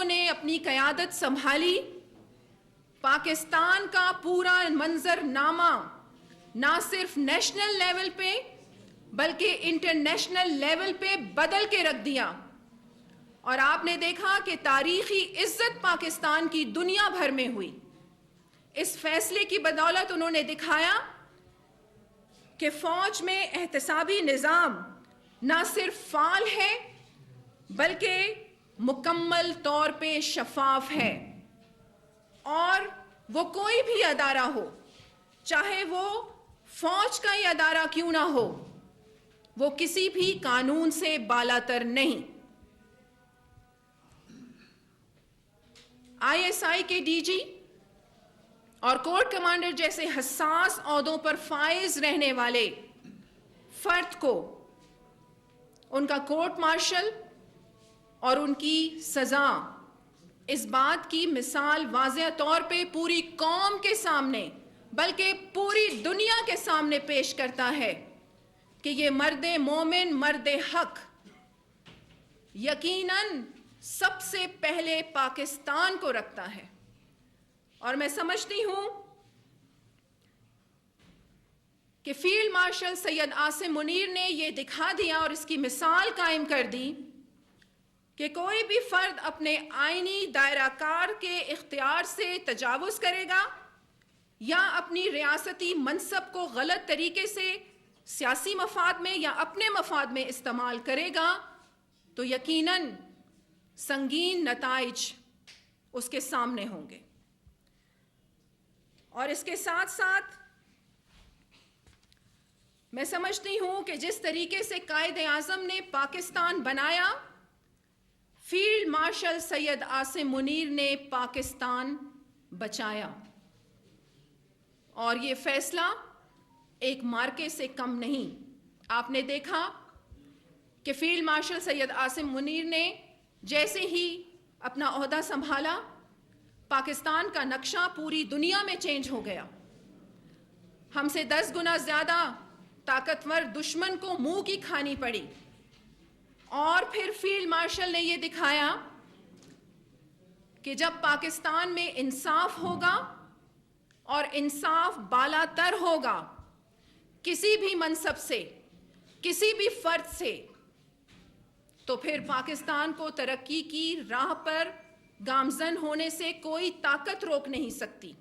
نے اپنی قیادت سنبھالی، پاکستان کا پورا منظر نامہ نہ صرف نیشنل لیول پہ بلکہ انٹرنیشنل لیول پہ بدل کے رکھ دیا، اور آپ نے دیکھا کہ تاریخی عزت پاکستان کی دنیا بھر میں ہوئی۔ اس فیصلے کی بدولت انہوں نے دکھایا کہ فوج میں احتسابی نظام نہ صرف فعال ہے بلکہ مکمل طور پہ شفاف ہے، اور وہ کوئی بھی ادارہ ہو، چاہے وہ فوج کا ہی ادارہ کیوں نہ ہو، وہ کسی بھی قانون سے بالاتر نہیں۔ آئی ایس آئی کے ڈی جی اور کورٹ کمانڈر جیسے حساس عہدوں پر فائز رہنے والے فرد کو ان کا کورٹ مارشل اور ان کی سزا اس بات کی مثال واضح طور پہ پوری قوم کے سامنے بلکہ پوری دنیا کے سامنے پیش کرتا ہے کہ یہ مرد مومن، مرد حق یقیناً سب سے پہلے پاکستان کو رکھتا ہے۔ اور میں سمجھتی ہوں کہ فیلڈ مارشل سید عاصم منیر نے یہ دکھا دیا اور اس کی مثال قائم کر دی کہ کوئی بھی فرد اپنے آئینی دائرہ کار کے اختیار سے تجاوز کرے گا یا اپنی ریاستی منصب کو غلط طریقے سے سیاسی مفاد میں یا اپنے مفاد میں استعمال کرے گا تو یقیناً سنگین نتائج اس کے سامنے ہوں گے۔ اور اس کے ساتھ ساتھ میں سمجھتی ہوں کہ جس طریقے سے قائد اعظم نے پاکستان بنایا، فیلڈ مارشل سید عاصم منیر نے پاکستان بچایا، اور یہ فیصلہ ایک مارکے سے کم نہیں۔ آپ نے دیکھا کہ فیلڈ مارشل سید عاصم منیر نے جیسے ہی اپنا عہدہ سنبھالا، پاکستان کا نقشہ پوری دنیا میں چینج ہو گیا۔ ہم سے 10 گنا زیادہ طاقتور دشمن کو منہ کی کھانی پڑی، اور پھر فیلڈ مارشل نے یہ دکھایا کہ جب پاکستان میں انصاف ہوگا اور انصاف بالا تر ہوگا کسی بھی منصب سے، کسی بھی فرد سے، تو پھر پاکستان کو ترقی کی راہ پر گامزن ہونے سے کوئی طاقت روک نہیں سکتی۔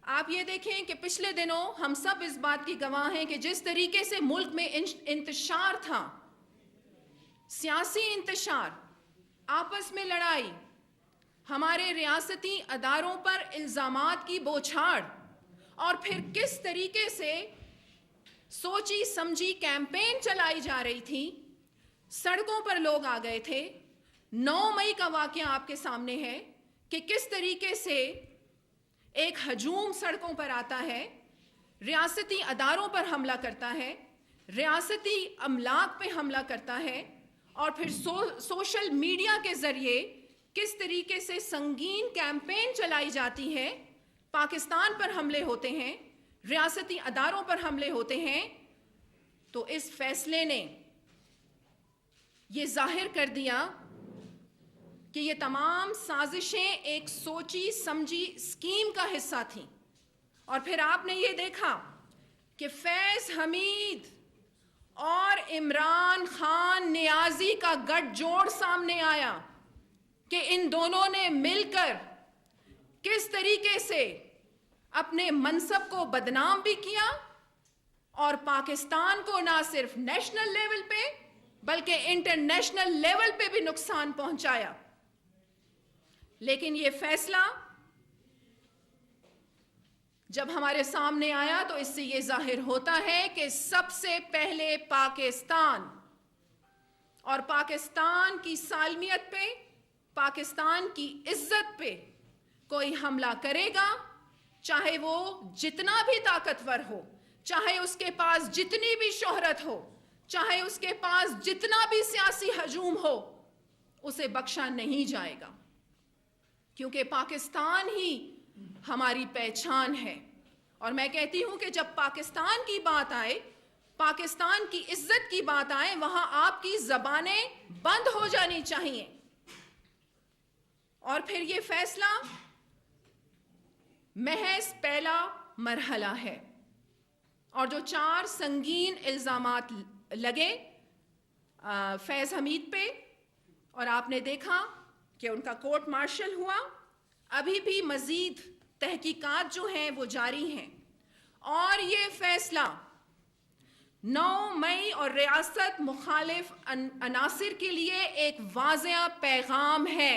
آپ یہ دیکھیں کہ پچھلے دنوں ہم سب اس بات کی گواہ ہیں کہ جس طریقے سے ملک میں انتشار تھا، سیاسی انتشار، آپس میں لڑائی، ہمارے ریاستی اداروں پر الزامات کی بوچھاڑ، اور پھر کس طریقے سے سوچی سمجھی کیمپین چلائی جا رہی تھی، سڑکوں پر لوگ آ گئے تھے۔ 9 مئی کا واقعہ آپ کے سامنے ہے کہ کس طریقے سے ایک ہجوم سڑکوں پر آتا ہے، ریاستی اداروں پر حملہ کرتا ہے، ریاستی املاک پہ حملہ کرتا ہے، اور پھر سوشل میڈیا کے ذریعے کس طریقے سے سنگین کیمپین چلائی جاتی ہے، پاکستان پر حملے ہوتے ہیں، ریاستی اداروں پر حملے ہوتے ہیں۔ تو اس فیصلے نے یہ ظاہر کر دیا کہ یہ تمام سازشیں ایک سوچی سمجھی اسکیم کا حصہ تھیں۔ اور پھر آپ نے یہ دیکھا کہ فیض حمید اور عمران خان نیازی کا گٹھ جوڑ سامنے آیا کہ ان دونوں نے مل کر کس طریقے سے اپنے منصب کو بدنام بھی کیا اور پاکستان کو نہ صرف نیشنل لیول پہ بلکہ انٹرنیشنل لیول پہ بھی نقصان پہنچایا۔ لیکن یہ فیصلہ جب ہمارے سامنے آیا تو اس سے یہ ظاہر ہوتا ہے کہ سب سے پہلے پاکستان اور پاکستان کی سالمیت پہ، پاکستان کی عزت پہ کوئی حملہ کرے گا، چاہے وہ جتنا بھی طاقتور ہو، چاہے اس کے پاس جتنی بھی شہرت ہو، چاہے اس کے پاس جتنا بھی سیاسی ہجوم ہو، اسے بخشا نہیں جائے گا، کیونکہ پاکستان ہی ہماری پہچان ہے۔ اور میں کہتی ہوں کہ جب پاکستان کی بات آئے، پاکستان کی عزت کی بات آئے وہاں آپ کی زبانیں بند ہو جانی چاہیے. اور پھر یہ فیصلہ محض پہلا مرحلہ ہے. اور جو 4 سنگین الزامات لگے فیض حمید پہ، اور آپ نے دیکھا کہ ان کا کورٹ مارشل ہوا، ابھی بھی مزید تحقیقات جو ہیں وہ جاری ہیں. اور یہ فیصلہ 9 مئی اور ریاست مخالف عناصر کے لیے ایک واضح پیغام ہے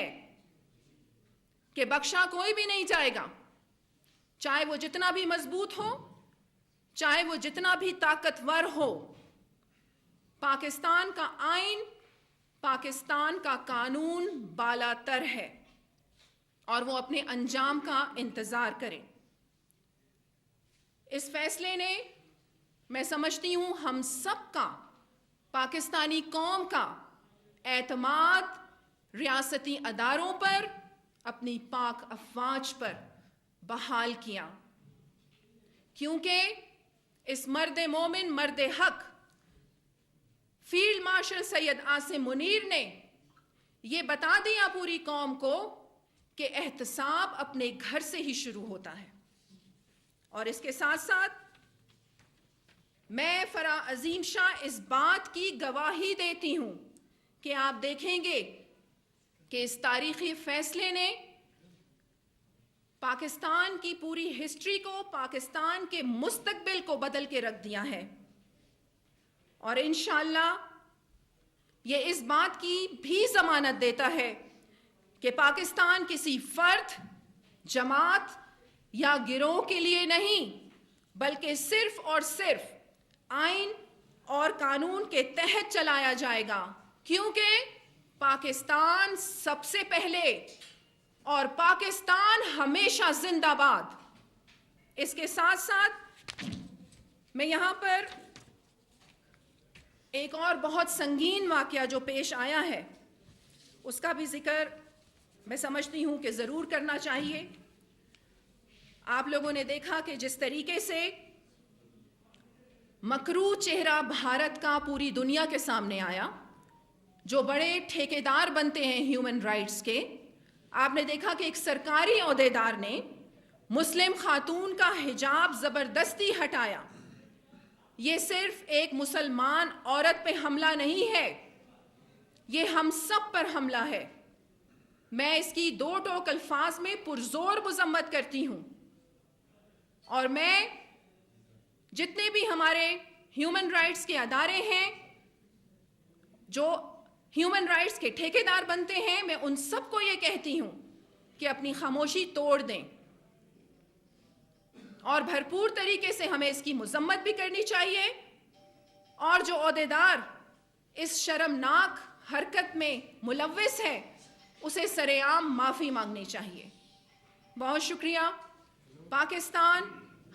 کہ بخشا کوئی بھی نہیں جائے گا، چاہے وہ جتنا بھی مضبوط ہو، چاہے وہ جتنا بھی طاقتور ہو. پاکستان کا آئین، پاکستان کا قانون بالا تر ہے اور وہ اپنے انجام کا انتظار کریں. اس فیصلے نے، میں سمجھتی ہوں، ہم سب کا، پاکستانی قوم کا اعتماد ریاستی اداروں پر، اپنی پاک افواج پر بحال کیا. کیونکہ اس مرد مومن، مرد حق فیلڈ مارشل سید عاصم منیر نے یہ بتا دیا پوری قوم کو کہ احتساب اپنے گھر سے ہی شروع ہوتا ہے. اور اس کے ساتھ ساتھ میں فرح عظیم شاہ اس بات کی گواہی دیتی ہوں کہ آپ دیکھیں گے کہ اس تاریخی فیصلے نے پاکستان کی پوری ہسٹری کو، پاکستان کے مستقبل کو بدل کے رکھ دیا ہے. اور انشاءاللہ یہ اس بات کی بھی ضمانت دیتا ہے کہ پاکستان کسی فرد، جماعت یا گروہ کے لیے نہیں، بلکہ صرف اور صرف آئین اور قانون کے تحت چلایا جائے گا. کیونکہ پاکستان سب سے پہلے اور پاکستان ہمیشہ زندہ باد. اس کے ساتھ ساتھ میں یہاں پر ایک اور بہت سنگین واقعہ جو پیش آیا ہے اس کا بھی ذکر میں سمجھتی ہوں کہ ضرور کرنا چاہیے. آپ لوگوں نے دیکھا کہ جس طریقے سے مکروہ چہرہ بھارت کا پوری دنیا کے سامنے آیا، جو بڑے ٹھیکیدار بنتے ہیں ہیومن رائٹس کے، آپ نے دیکھا کہ ایک سرکاری عہدیدار نے مسلم خاتون کا حجاب زبردستی ہٹایا. یہ صرف ایک مسلمان عورت پہ حملہ نہیں ہے، یہ ہم سب پر حملہ ہے. میں اس کی 2 ٹوک الفاظ میں پرزور مذمت کرتی ہوں. اور میں جتنے بھی ہمارے ہیومن رائٹس کے ادارے ہیں، جو ہیومن رائٹس کے ٹھیکیدار بنتے ہیں، میں ان سب کو یہ کہتی ہوں کہ اپنی خاموشی توڑ دیں اور بھرپور طریقے سے ہمیں اس کی مذمت بھی کرنی چاہیے. اور جو عہدیدار اس شرمناک حرکت میں ملوث ہے اسے سرے عام معافی مانگنی چاہیے. بہت شکریہ. پاکستان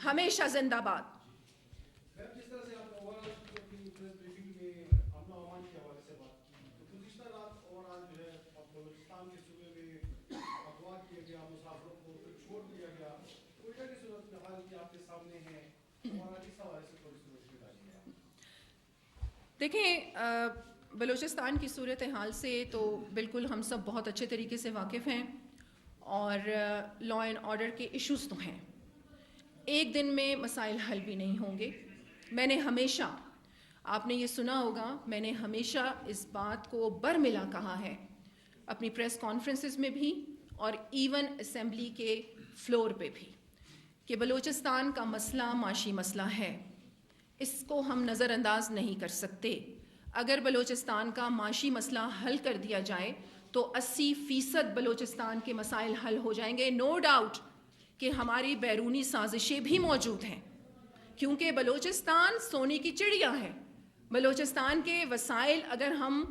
ہمیشہ زندہ باد. دیکھیں، بلوچستان کی صورتحال سے تو بالکل ہم سب بہت اچھے طریقے سے واقف ہیں، اور لا اینڈ آرڈر کے ایشوز تو ہیں. ایک دن میں مسائل حل بھی نہیں ہوں گے. میں نے ہمیشہ، آپ نے یہ سنا ہوگا، میں نے ہمیشہ اس بات کو برملا کہا ہے، اپنی پریس کانفرنسز میں بھی اور ایون اسمبلی کے فلور پہ بھی، کہ بلوچستان کا مسئلہ معاشی مسئلہ ہے. اس کو ہم نظر انداز نہیں کر سکتے. اگر بلوچستان کا معاشی مسئلہ حل کر دیا جائے تو 80% بلوچستان کے مسائل حل ہو جائیں گے. نو ڈاؤٹ کہ ہماری بیرونی سازشیں بھی موجود ہیں، کیونکہ بلوچستان سونے کی چڑیا ہے. بلوچستان کے وسائل اگر ہم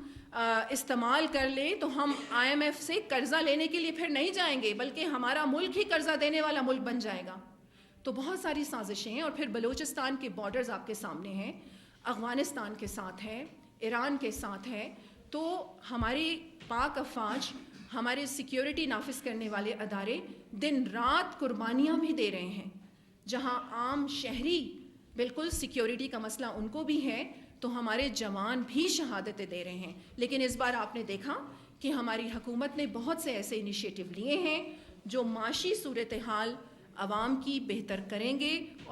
استعمال کر لیں تو ہم IMF سے قرضہ لینے کے لیے پھر نہیں جائیں گے، بلکہ ہمارا ملک ہی قرضہ دینے والا ملک بن جائے گا. تو بہت ساری سازشیں ہیں. اور پھر بلوچستان کے بارڈرز آپ کے سامنے ہیں، افغانستان کے ساتھ ہے، ایران کے ساتھ ہے. تو ہماری پاک افواج، ہمارے سیکیورٹی نافذ کرنے والے ادارے دن رات قربانیاں بھی دے رہے ہیں. جہاں عام شہری بالکل سیکیورٹی کا مسئلہ ان کو بھی ہے، تو ہمارے جوان بھی شہادتیں دے رہے ہیں، لیکن اس بار آپ نے دیکھا کہ ہماری حکومت نے بہت سے ایسے انیشیٹو لیے ہیں جو معاشی صورتحال عوام کی بہتر کریں گے.